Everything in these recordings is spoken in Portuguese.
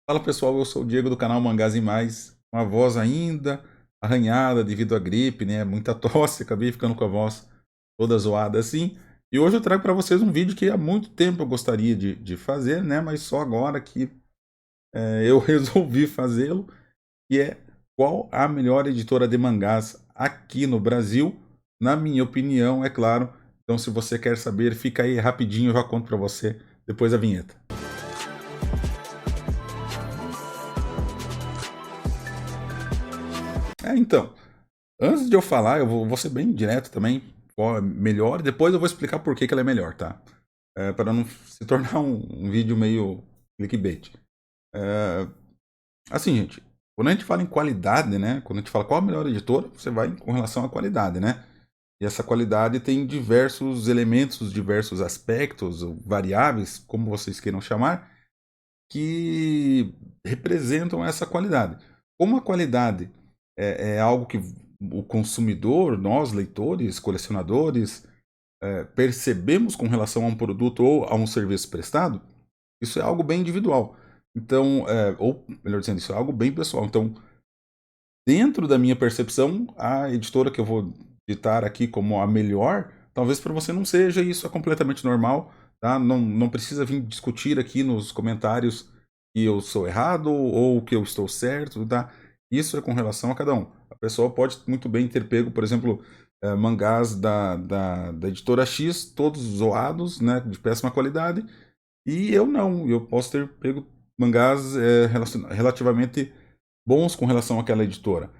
Fala pessoal, eu sou o Diego do canal Mangás e Mais, uma voz ainda arranhada devido à gripe, né? Muita tosse, acabei ficando com a voz toda zoada assim. E hoje eu trago para vocês um vídeo que há muito tempo eu gostaria de fazer, né? Mas só agora que eu resolvi fazê-lo, que é qual a melhor editora de mangás aqui no Brasil, na minha opinião, é claro. Então se você quer saber, fica aí rapidinho, eu já conto para você depois da vinheta. Então, antes de eu falar, eu vou ser bem direto também. Qual é melhor, depois eu vou explicar por que ela é melhor, tá? Para não se tornar um vídeo meio clickbait. É, assim, gente, quando a gente fala em qualidade, né? Quando a gente fala qual a melhor editora, você vai com relação à qualidade, né? E essa qualidade tem diversos elementos, diversos aspectos, ou variáveis, como vocês queiram chamar, que representam essa qualidade. Como a qualidade é algo que o consumidor, nós leitores, colecionadores, percebemos com relação a um produto ou a um serviço prestado, isso é algo bem individual. Então, ou melhor dizendo, isso é algo bem pessoal. Então, dentro da minha percepção, a editora que eu vou ditar aqui como a melhor, talvez para você não seja, isso é completamente normal, tá? Não precisa vir discutir aqui nos comentários que eu sou errado ou que eu estou certo, tá? Isso é com relação a cada um. A pessoa pode muito bem ter pego, por exemplo, mangás da editora X, todos zoados, né, de péssima qualidade, e eu não. Eu posso ter pego mangás relativamente bons com relação àquela editora.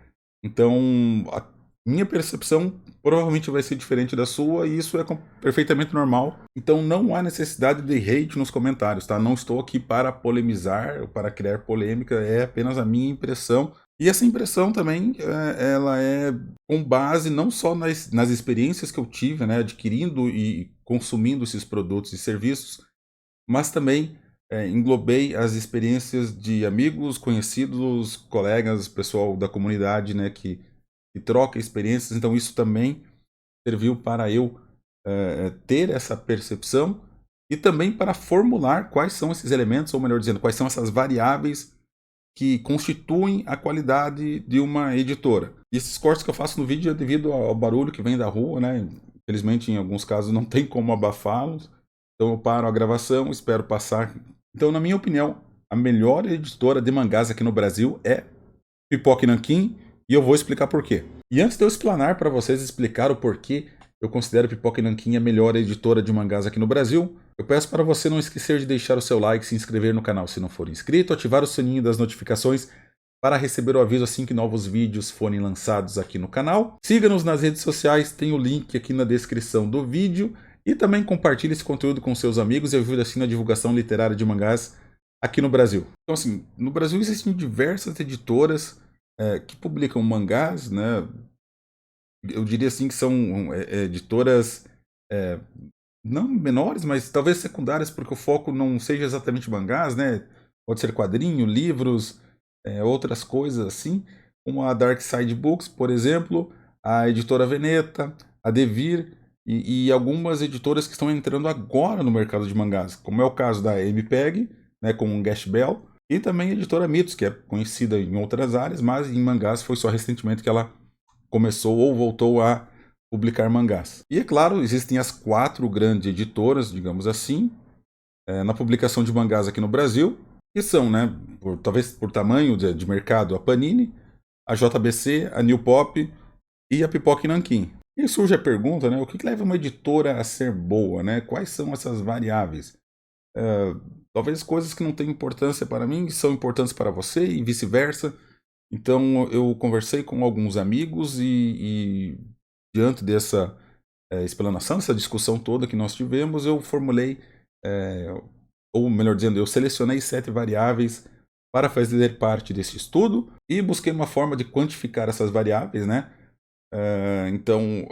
Então, a minha percepção provavelmente vai ser diferente da sua e isso é perfeitamente normal. Então, não há necessidade de hate nos comentários, tá? Não estou aqui para polemizar ou para criar polêmica, é apenas a minha impressão. E essa impressão também, ela é com base não só nas experiências que eu tive, né, adquirindo e consumindo esses produtos e serviços, mas também englobei as experiências de amigos, conhecidos, colegas, pessoal da comunidade, né, que troca experiências. Então isso também serviu para eu ter essa percepção e também para formular quais são esses elementos, ou melhor dizendo, quais são essas variáveis que constituem a qualidade de uma editora. E esses cortes que eu faço no vídeo é devido ao barulho que vem da rua, né? Infelizmente, em alguns casos, não tem como abafá-los. Então eu paro a gravação, espero passar. Então, na minha opinião, a melhor editora de mangás aqui no Brasil é Pipoca Nanquim, e eu vou explicar por quê. E antes de eu explanar para vocês explicar o porquê eu considero Pipoca Nanquim a melhor editora de mangás aqui no Brasil, eu peço para você não esquecer de deixar o seu like, se inscrever no canal se não for inscrito, ativar o sininho das notificações para receber o aviso assim que novos vídeos forem lançados aqui no canal. Siga-nos nas redes sociais, tem o link aqui na descrição do vídeo. E também compartilhe esse conteúdo com seus amigos e ajude assim na divulgação literária de mangás aqui no Brasil. Então assim, no Brasil existem diversas editoras que publicam mangás, né? Eu diria assim que são editoras é, não menores, mas talvez secundárias, porque o foco não seja exatamente mangás, né? Pode ser quadrinho, livros, outras coisas assim, como a Dark Side Books, por exemplo, a editora Veneta, a Devir e algumas editoras que estão entrando agora no mercado de mangás, como é o caso da MPEG, né, com o Gash Bell, e também a editora Mitos, que é conhecida em outras áreas, mas em mangás foi só recentemente que ela começou ou voltou a publicar mangás. E é claro, existem as quatro grandes editoras, digamos assim, na publicação de mangás aqui no Brasil, que são, né, talvez por tamanho de mercado, a Panini, a JBC, a New Pop e a Pipoca Nanquim. E surge a pergunta, né, o que leva uma editora a ser boa, né? Quais são essas variáveis? Talvez coisas que não têm importância para mim são importantes para você e vice-versa. Então eu conversei com alguns amigos e diante dessa explanação, essa discussão toda que nós tivemos, eu formulei, é, ou melhor dizendo, eu selecionei 7 variáveis para fazer parte desse estudo e busquei uma forma de quantificar essas variáveis, né? Então,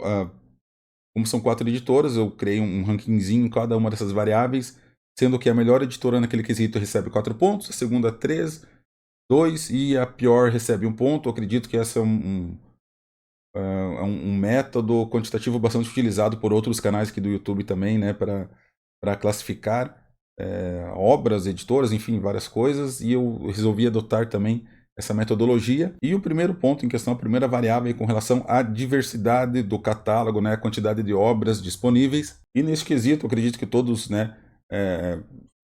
como são 4 editoras, eu criei um rankingzinho em cada uma dessas variáveis, sendo que a melhor editora naquele quesito recebe 4 pontos, a segunda 3, 2 e a pior recebe 1 ponto. Eu acredito que esse é um método quantitativo bastante utilizado por outros canais aqui do YouTube também, né, para classificar obras, editoras, enfim, várias coisas, e eu resolvi adotar também essa metodologia. E o primeiro ponto em questão, a primeira variável é com relação à diversidade do catálogo, né, a quantidade de obras disponíveis. E nesse quesito, eu acredito que todos, né,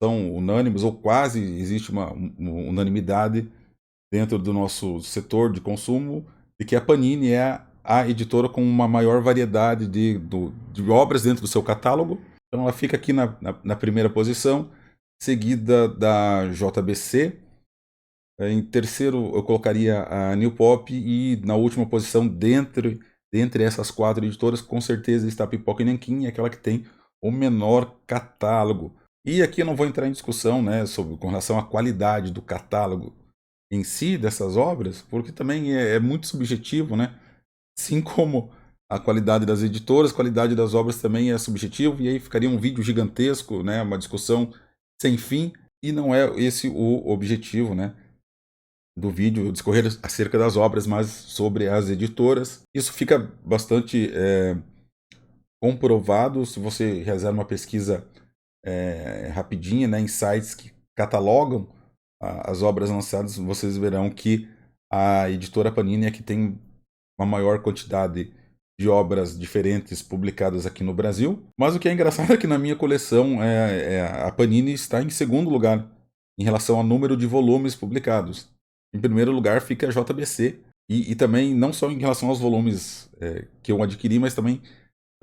são unânimes, ou quase existe uma unanimidade dentro do nosso setor de consumo, de que a Panini é a editora com uma maior variedade de obras dentro do seu catálogo. Então ela fica aqui na primeira posição, seguida da JBC. Em terceiro eu colocaria a New Pop, e na última posição, dentre essas 4 editoras, com certeza está a Pipoca e Nanquim, aquela que tem o menor catálogo. E aqui eu não vou entrar em discussão, né, com relação à qualidade do catálogo em si dessas obras, porque também é muito subjetivo, né? Assim como a qualidade das editoras, a qualidade das obras também é subjetivo, e aí ficaria um vídeo gigantesco, né? Uma discussão sem fim, e não é esse o objetivo, né, do vídeo, discorrer acerca das obras, mas sobre as editoras. Isso fica bastante comprovado se você realizar uma pesquisa rapidinha, né, em sites que catalogam as obras lançadas. Vocês verão que a editora Panini é que tem uma maior quantidade de obras diferentes publicadas aqui no Brasil. Mas o que é engraçado é que na minha coleção a Panini está em segundo lugar em relação ao número de volumes publicados. Em primeiro lugar fica a JBC, e também não só em relação aos volumes que eu adquiri, mas também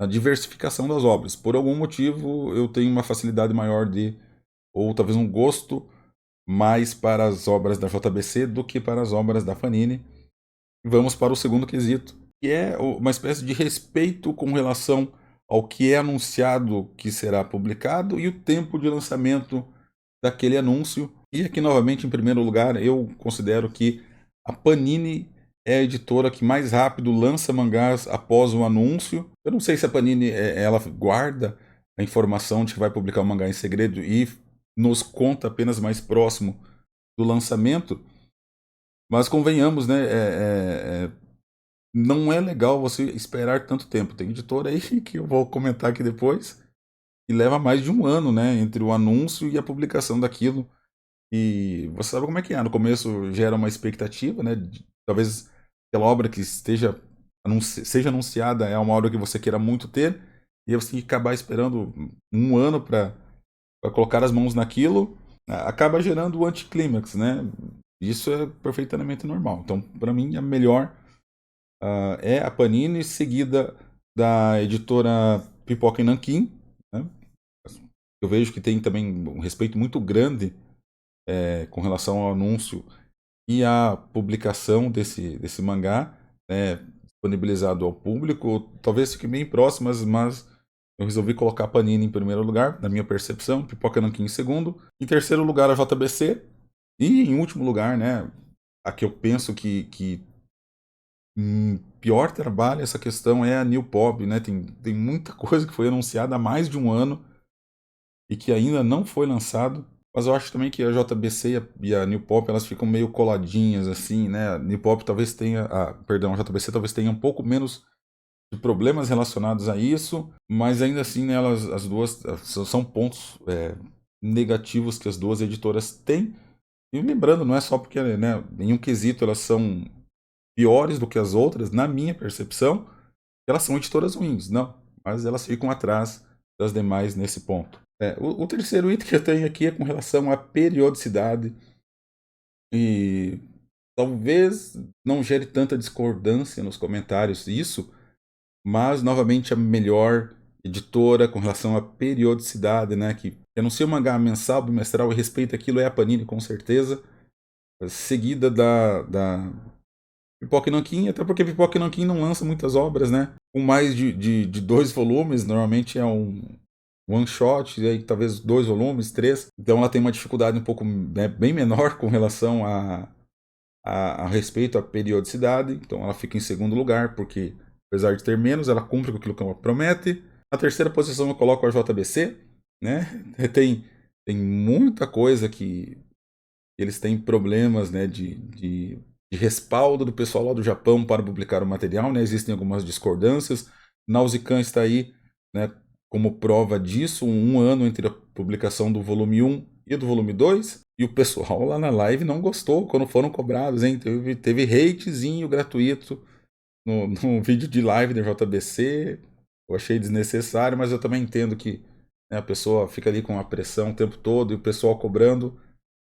a diversificação das obras. Por algum motivo eu tenho uma facilidade maior ou talvez um gosto mais para as obras da JBC do que para as obras da Panini. Vamos para o segundo quesito, que é uma espécie de respeito com relação ao que é anunciado que será publicado e o tempo de lançamento daquele anúncio. E aqui, novamente, em primeiro lugar, eu considero que a Panini é a editora que mais rápido lança mangás após o anúncio. Eu não sei se a Panini ela guarda a informação de que vai publicar o mangá em segredo e nos conta apenas mais próximo do lançamento, mas convenhamos, né? Não é legal você esperar tanto tempo. Tem editora aí que eu vou comentar aqui depois, e leva mais de um ano, né, entre o anúncio e a publicação daquilo. E você sabe como é que é. No começo gera uma expectativa, né? Talvez aquela obra que seja anunciada é uma obra que você queira muito ter, e aí você tem que acabar esperando um ano para colocar as mãos naquilo. Acaba gerando o anticlímax, né? Isso é perfeitamente normal. Então, para mim, a melhor é a Panini, seguida da editora Pipoca e Nanquim, né? Eu vejo que tem também um respeito muito grande com relação ao anúncio e à publicação desse mangá, né, disponibilizado ao público. Talvez fique bem próximas, mas eu resolvi colocar a Panini em primeiro lugar, na minha percepção, Pipoca Nanquim em segundo. Em terceiro lugar, a JBC. E em último lugar, né, a que eu penso que pior trabalha essa questão é a New Pop, né? Tem muita coisa que foi anunciada há mais de um ano e que ainda não foi lançado. Mas eu acho também que a JBC e a New Pop, elas ficam meio coladinhas assim, né? A New Pop talvez tenha, perdão, a JBC talvez tenha um pouco menos de problemas relacionados a isso, mas ainda assim, né, as duas são pontos negativos que as duas editoras têm. E lembrando, não é só porque, né, em um quesito elas são piores do que as outras, na minha percepção, elas são editoras ruins, não, mas elas ficam atrás das demais nesse ponto. O terceiro item que eu tenho aqui é com relação à periodicidade, e talvez não gere tanta discordância nos comentários isso, mas novamente a melhor editora com relação à periodicidade, né, que anuncia o mangá mensal, bimestral e respeita aquilo, é a Panini com certeza, seguida da Pipoca e Nanquim, até porque Pipoca e Nanquim não lança muitas obras, né? Com mais de 2 volumes, normalmente é um one shot, e aí talvez 2 volumes, 3. Então ela tem uma dificuldade um pouco, né, bem menor com relação a respeito à periodicidade. Então ela fica em segundo lugar, porque apesar de ter menos, ela cumpre com aquilo que ela promete. Na terceira posição eu coloco a JBC, né? Tem muita coisa que eles têm problemas, né, de respaldo do pessoal lá do Japão para publicar o material, né? Existem algumas discordâncias. Nausicaa está aí, né, como prova disso, um ano entre a publicação do volume 1 e do volume 2, e o pessoal lá na live não gostou quando foram cobrados, hein? Teve hatezinho gratuito no vídeo de live da JBC. Eu achei desnecessário, mas eu também entendo que, né, a pessoa fica ali com a pressão o tempo todo e o pessoal cobrando.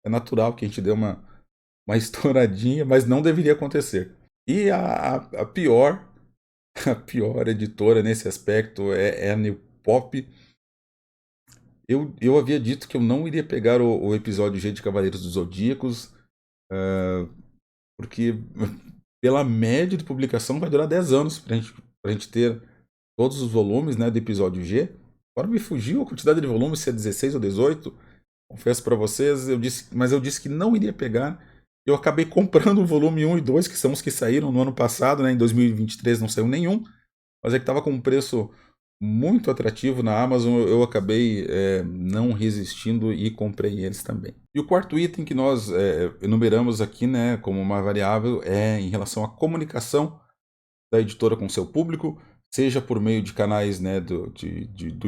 É natural que a gente dê uma estouradinha, mas não deveria acontecer. E a pior, a pior editora nesse aspecto é a New Pop. Eu havia dito que eu não iria pegar o episódio G de Cavaleiros dos Zodíacos, porque pela média de publicação vai durar 10 anos pra gente ter todos os volumes, né, do episódio G. Agora me fugiu a quantidade de volumes, se é 16 ou 18. Confesso para vocês, mas eu disse que não iria pegar. Eu acabei comprando o volume 1 e 2, que são os que saíram no ano passado, né? Em 2023 não saiu nenhum, mas é que estava com um preço muito atrativo na Amazon, eu acabei não resistindo e comprei eles também. E o quarto item que nós enumeramos aqui, né, como uma variável é em relação à comunicação da editora com seu público, seja por meio de canais, né, do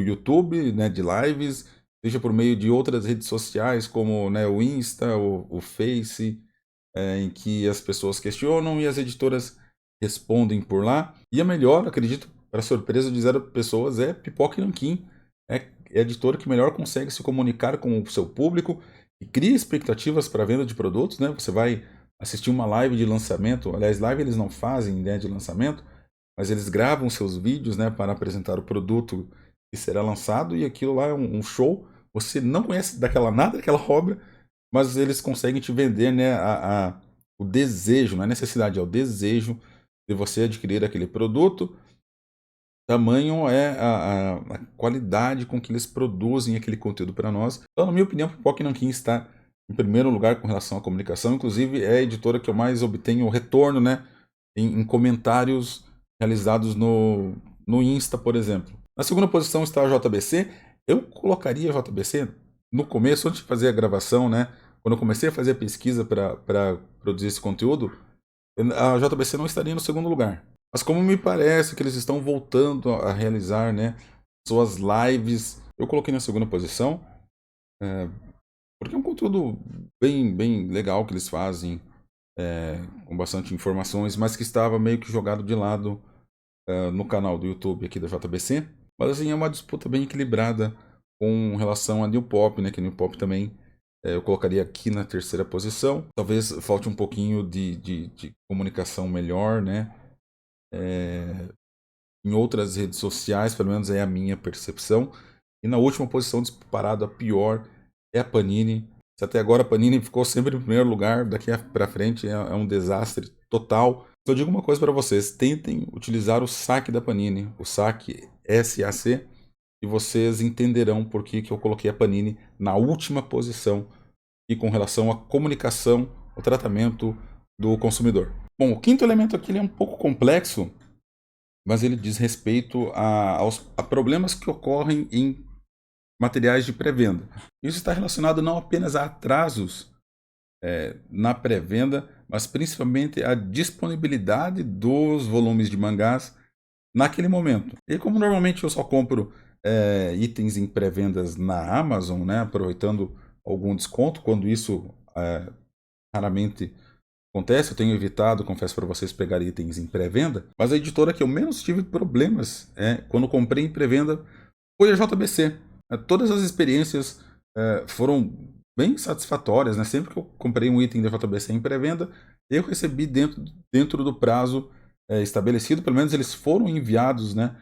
YouTube, né, de lives, seja por meio de outras redes sociais como, né, o Insta, o Face, em que as pessoas questionam e as editoras respondem por lá. E a melhor, acredito, para surpresa de zero pessoas, é Pipoca e Nanquim. É a editora que melhor consegue se comunicar com o seu público e cria expectativas para a venda de produtos, né? Você vai assistir uma live de lançamento, aliás, live eles não fazem, né, de lançamento, mas eles gravam seus vídeos, né, para apresentar o produto que será lançado, e aquilo lá é um show. Você não conhece nada daquela obra, mas eles conseguem te vender, né, o desejo, não é necessidade, é o desejo de você adquirir aquele produto. Tamanho é a qualidade com que eles produzem aquele conteúdo para nós. Então, na minha opinião, Pipoca e Nanquim está em primeiro lugar com relação à comunicação. Inclusive, é a editora que eu mais obtenho retorno, né, em comentários realizados no Insta, por exemplo. Na segunda posição está a JBC. Eu colocaria a JBC no começo, antes de fazer a gravação, né? Quando eu comecei a fazer a pesquisa para produzir esse conteúdo, a JBC não estaria no segundo lugar. Mas como me parece que eles estão voltando a realizar, né, suas lives, eu coloquei na segunda posição, porque é um conteúdo bem legal que eles fazem, com bastante informações, mas que estava meio que jogado de lado no canal do YouTube aqui da JBC. Mas assim, é uma disputa bem equilibrada com relação a New Pop, né, que a New Pop também eu colocaria aqui na terceira posição. Talvez falte um pouquinho de comunicação melhor, né? Em outras redes sociais, pelo menos é a minha percepção. E na última posição, disparado, a pior é a Panini. Se até agora a Panini ficou sempre em primeiro lugar, daqui para frente é um desastre total. Eu digo uma coisa para vocês: tentem utilizar o saque da Panini, o saque SAC, e vocês entenderão por que eu coloquei a Panini na última posição e com relação à comunicação, ao tratamento do consumidor. Bom, o quinto elemento aqui ele é um pouco complexo, mas ele diz respeito a problemas que ocorrem em materiais de pré-venda. Isso está relacionado não apenas a atrasos na pré-venda, mas principalmente à disponibilidade dos volumes de mangás naquele momento. E como normalmente eu só compro itens em pré-vendas na Amazon, né, aproveitando algum desconto, quando isso raramente acontece, eu tenho evitado, confesso para vocês, pegar itens em pré-venda, mas a editora que eu menos tive problemas quando comprei em pré-venda foi a JBC. Todas as experiências foram bem satisfatórias, né? Sempre que eu comprei um item da JBC em pré-venda, eu recebi dentro do prazo estabelecido, pelo menos eles foram enviados, né,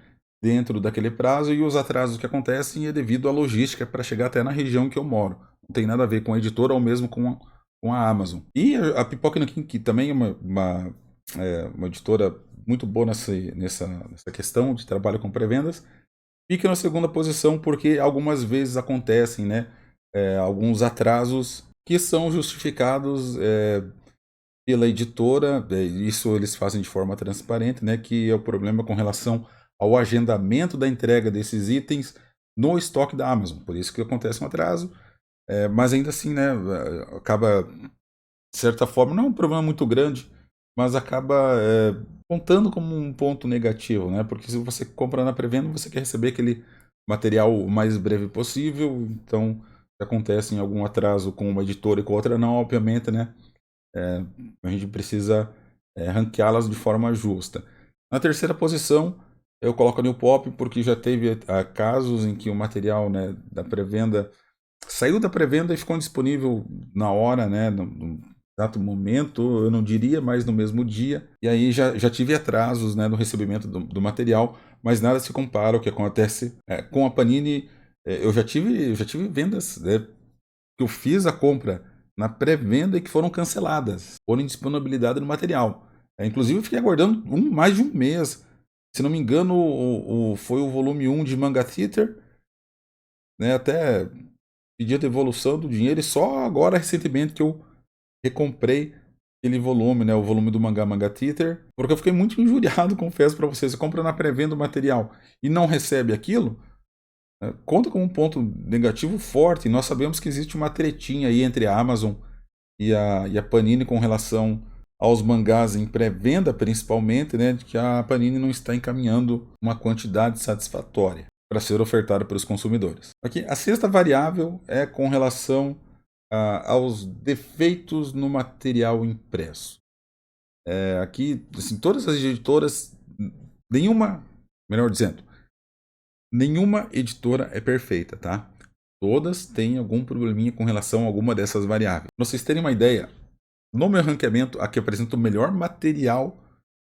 dentro daquele prazo, e os atrasos que acontecem é devido à logística para chegar até na região que eu moro. Não tem nada a ver com a editora ou mesmo com a Amazon. E a Pipoca Nanquim, que também é uma editora muito boa nessa questão de trabalho com pré-vendas, fica na segunda posição porque algumas vezes acontecem, né, alguns atrasos que são justificados pela editora, isso eles fazem de forma transparente, né, que é o problema com relação ao agendamento da entrega desses itens no estoque da Amazon. Por isso que acontece um atraso, mas ainda assim, né, acaba, de certa forma, não é um problema muito grande, mas acaba contando como um ponto negativo, né, porque se você compra na pré-venda, você quer receber aquele material o mais breve possível. Então, se acontece em algum atraso com uma editora e com outra não, obviamente, né? A gente precisa ranqueá-las de forma justa. Na terceira posição, eu coloco a New Pop porque já teve casos em que o material, né, da pré-venda saiu da pré-venda e ficou disponível na hora, né, no exato momento, eu não diria, mas no mesmo dia. E aí já tive atrasos, né, no recebimento do material, mas nada se compara ao que acontece com a Panini. Eu já tive vendas, né, que eu fiz a compra na pré-venda e que foram canceladas por indisponibilidade do material. Inclusive, eu fiquei aguardando mais de um mês. Se não me engano, foi o volume 1 de Manga Theater, né, até pedi a devolução do dinheiro e só agora, recentemente, que eu recomprei aquele volume, né, o volume do Manga Theater, porque eu fiquei muito injuriado, confesso para vocês. Você compra na pré-venda o material e não recebe aquilo, conta como um ponto negativo forte. E nós sabemos que existe uma tretinha aí entre a Amazon e a Panini com relação aos mangás em pré-venda, principalmente, né, de que a Panini não está encaminhando uma quantidade satisfatória para ser ofertada para os consumidores. Aqui, a sexta variável é com relação aos defeitos no material impresso. Aqui, assim, todas as editoras, nenhuma, melhor dizendo, nenhuma editora é perfeita, tá? Todas têm algum probleminha com relação a alguma dessas variáveis. Para vocês terem uma ideia, no meu ranqueamento, aqui apresenta o melhor material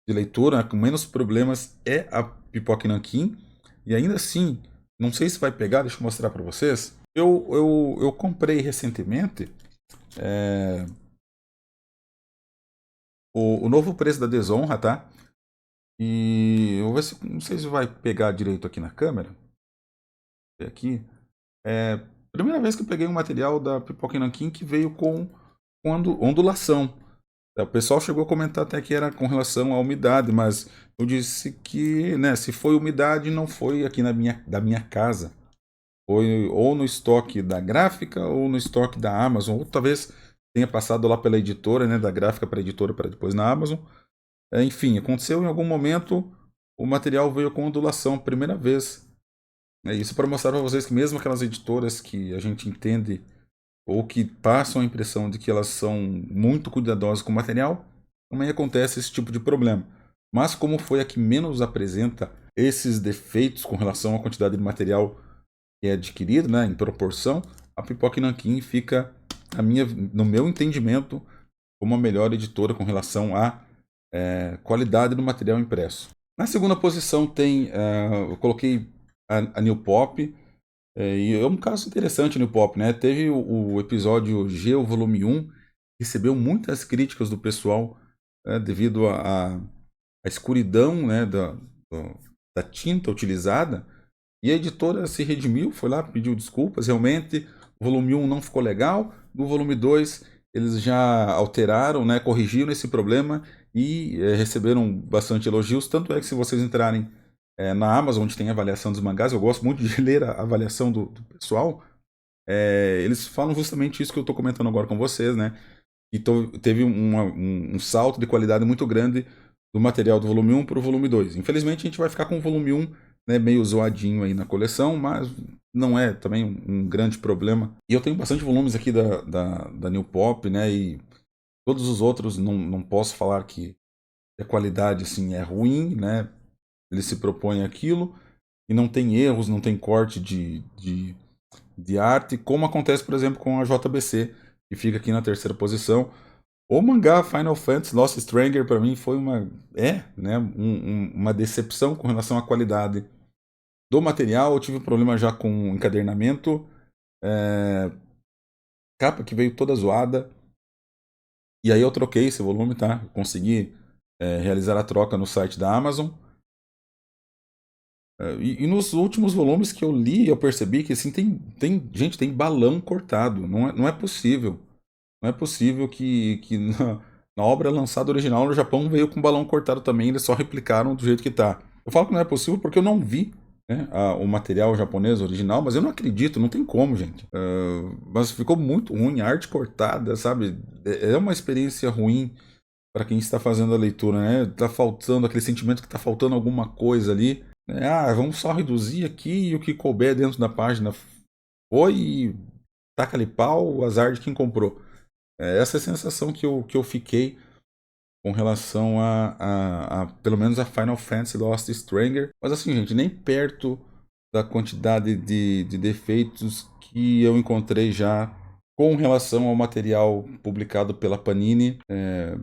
de leitura, com menos problemas, é a Pipoca Nanquim. E ainda assim, não sei se vai pegar, deixa eu mostrar para vocês. Eu comprei recentemente o novo preço da Desonra, tá? E eu vou ver se, não sei se vai pegar direito aqui na câmera. Aqui. Primeira vez que eu peguei um material da Pipoca Nanquim que veio com ondulação. O pessoal chegou a comentar até que era com relação à umidade, mas eu disse que, né, se foi umidade, não foi aqui da minha casa. Foi ou no estoque da gráfica ou no estoque da Amazon, ou talvez tenha passado lá pela editora, né, da gráfica para a editora para depois na Amazon. Enfim, aconteceu em algum momento, o material veio com ondulação, primeira vez. É isso para mostrar para vocês que mesmo aquelas editoras que a gente entende ou que passam a impressão de que elas são muito cuidadosas com o material, também acontece esse tipo de problema. Mas como foi a que menos apresenta esses defeitos com relação à quantidade de material que é adquirido, né, em proporção, a Pipoca Nanquim fica, no meu entendimento, como a melhor editora com relação à qualidade do material impresso. Na segunda posição eu coloquei a New Pop. E é um caso interessante no Pop, né? Teve o episódio G, o volume 1, recebeu muitas críticas do pessoal, devido à escuridão, né, da tinta utilizada. E a editora se redimiu, foi lá, pediu desculpas. Realmente, o volume 1 não ficou legal. No volume 2, eles já alteraram, né, corrigiram esse problema e receberam bastante elogios. Tanto é que se vocês entrarem na Amazon, onde tem a avaliação dos mangás, eu gosto muito de ler a avaliação do pessoal. Eles falam justamente isso que eu estou comentando agora com vocês, né? E teve um salto de qualidade muito grande do material do volume 1 para o volume 2. Infelizmente, a gente vai ficar com o volume 1, né, meio zoadinho aí na coleção, mas não é também um grande problema. E eu tenho bastante volumes aqui da New Pop, né? E todos os outros não posso falar que a qualidade assim é ruim, né? Ele se propõe aquilo e não tem erros, não tem corte de arte, como acontece, por exemplo, com a JBC, que fica aqui na terceira posição. O mangá Final Fantasy Lost Stranger para mim foi né, uma decepção com relação à qualidade do material. Eu tive um problema já com o encadernamento, capa que veio toda zoada. E aí eu troquei esse volume, tá? Eu consegui realizar a troca no site da Amazon. E nos últimos volumes que eu li, eu percebi que assim, tem balão cortado. Não é possível. Não é possível que na obra lançada original no Japão veio com balão cortado também, eles só replicaram do jeito que tá. Eu falo que não é possível porque eu não vi, né, o material japonês original, mas eu não acredito, não tem como, gente. Mas ficou muito ruim, a arte cortada, sabe? É uma experiência ruim para quem está fazendo a leitura, né? Tá faltando aquele sentimento que tá faltando alguma coisa ali. Vamos só reduzir aqui e o que couber dentro da página foi e taca-lhe pau, azar de quem comprou. Essa é a sensação que eu fiquei com relação pelo menos a Final Fantasy Lost Stranger. Mas assim, gente, nem perto da quantidade de defeitos que eu encontrei já com relação ao material publicado pela Panini.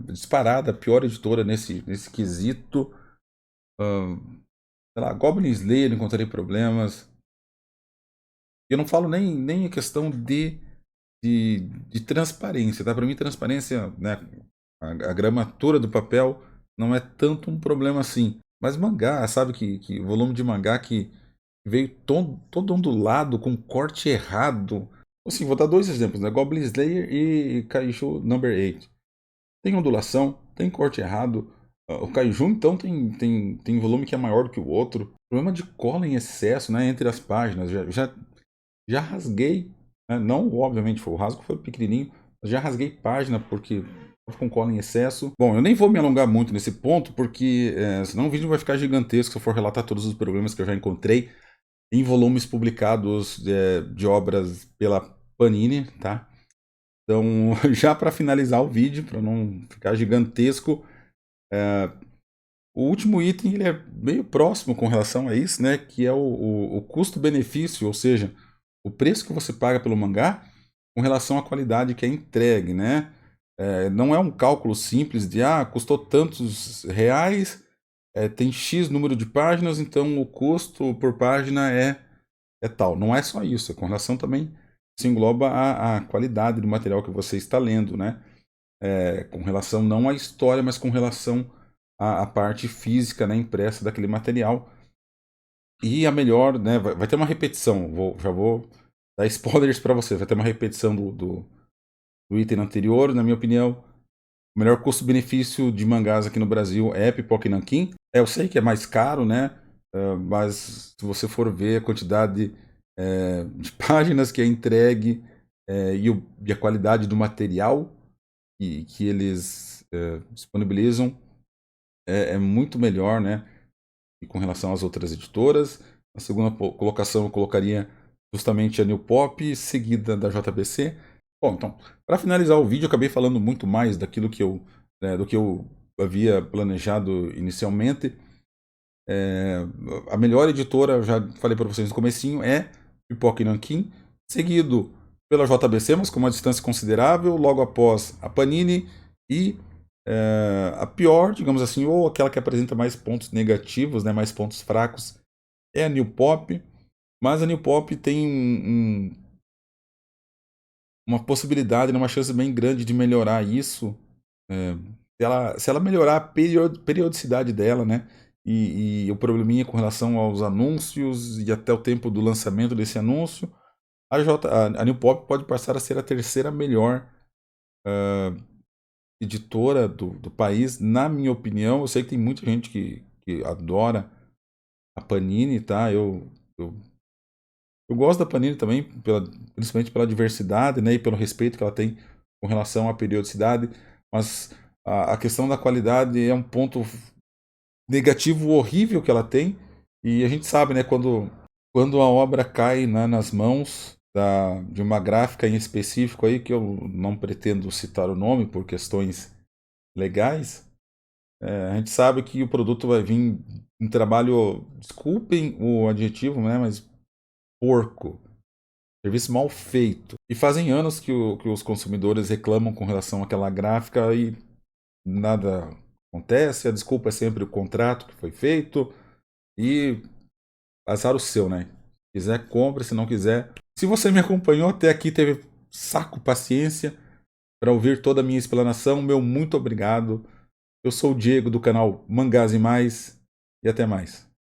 Disparada, a pior editora nesse quesito. Sei lá, Goblin Slayer eu encontrei problemas. Eu não falo nem a questão de transparência, tá? Para mim, transparência, né, a gramatura do papel não é tanto um problema assim. Mas mangá, sabe que volume de mangá que veio todo ondulado, com corte errado. Assim, vou dar dois exemplos, né? Goblin Slayer e Kaiju Number 8. Tem ondulação, tem corte errado. O Kaiju, então, tem volume que é maior do que o outro. Problema de cola em excesso, né, entre as páginas. Já rasguei, né? Não, obviamente, o rasgo foi pequenininho, mas já rasguei página porque estava com cola em excesso. Bom, eu nem vou me alongar muito nesse ponto, porque senão o vídeo vai ficar gigantesco se eu for relatar todos os problemas que eu já encontrei em volumes publicados de obras pela Panini, tá? Então, já para finalizar o vídeo, para não ficar gigantesco, o último item ele é meio próximo com relação a isso, né? Que é o custo-benefício, ou seja, o preço que você paga pelo mangá com relação à qualidade que é entregue, né? Não é um cálculo simples de custou tantos reais, tem X número de páginas, então o custo por página é tal. Não é só isso, com relação também se engloba a qualidade do material que você está lendo, né? Com relação não à história, mas com relação à parte física, né, impressa daquele material. E a melhor, né, vai ter uma repetição, já vou dar spoilers para você, vai ter uma repetição do item anterior, na minha opinião. O melhor custo-benefício de mangás aqui no Brasil é Pipoca e Nanquim. Eu sei que é mais caro, né? Mas se você for ver a quantidade de páginas que é entregue e a qualidade do material que eles disponibilizam é muito melhor, né? E com relação às outras editoras. Na segunda colocação eu colocaria justamente a New Pop, seguida da JBC. Bom, então, para finalizar o vídeo, eu acabei falando muito mais daquilo do que eu havia planejado inicialmente. A melhor editora, eu já falei para vocês no comecinho, é Pipoca e Nanquim, seguido pela JBC, mas com uma distância considerável, logo após a Panini e a pior, digamos assim, ou aquela que apresenta mais pontos negativos, né, mais pontos fracos, é a New Pop, mas a New Pop tem uma possibilidade, né, uma chance bem grande de melhorar isso, se ela melhorar a periodicidade dela, né, e o probleminha com relação aos anúncios e até o tempo do lançamento desse anúncio, a New Pop pode passar a ser a terceira melhor editora do país, na minha opinião. Eu sei que tem muita gente que adora a Panini, tá? Eu gosto da Panini também, principalmente pela diversidade, né? E pelo respeito que ela tem com relação à periodicidade, mas a questão da qualidade é um ponto negativo horrível que ela tem, e a gente sabe, né? Quando a obra cai, né, nas mãos de uma gráfica em específico aí, que eu não pretendo citar o nome por questões legais, a gente sabe que o produto vai vir um trabalho, desculpem o adjetivo, né, mas porco, serviço mal feito. E fazem anos que os consumidores reclamam com relação àquela gráfica e nada acontece. A desculpa é sempre o contrato que foi feito e azar o seu, né? Se quiser, compre, se não quiser. Se você me acompanhou até aqui, teve saco, paciência para ouvir toda a minha explanação, meu muito obrigado. Eu sou o Diego do canal Mangás e Mais e até mais.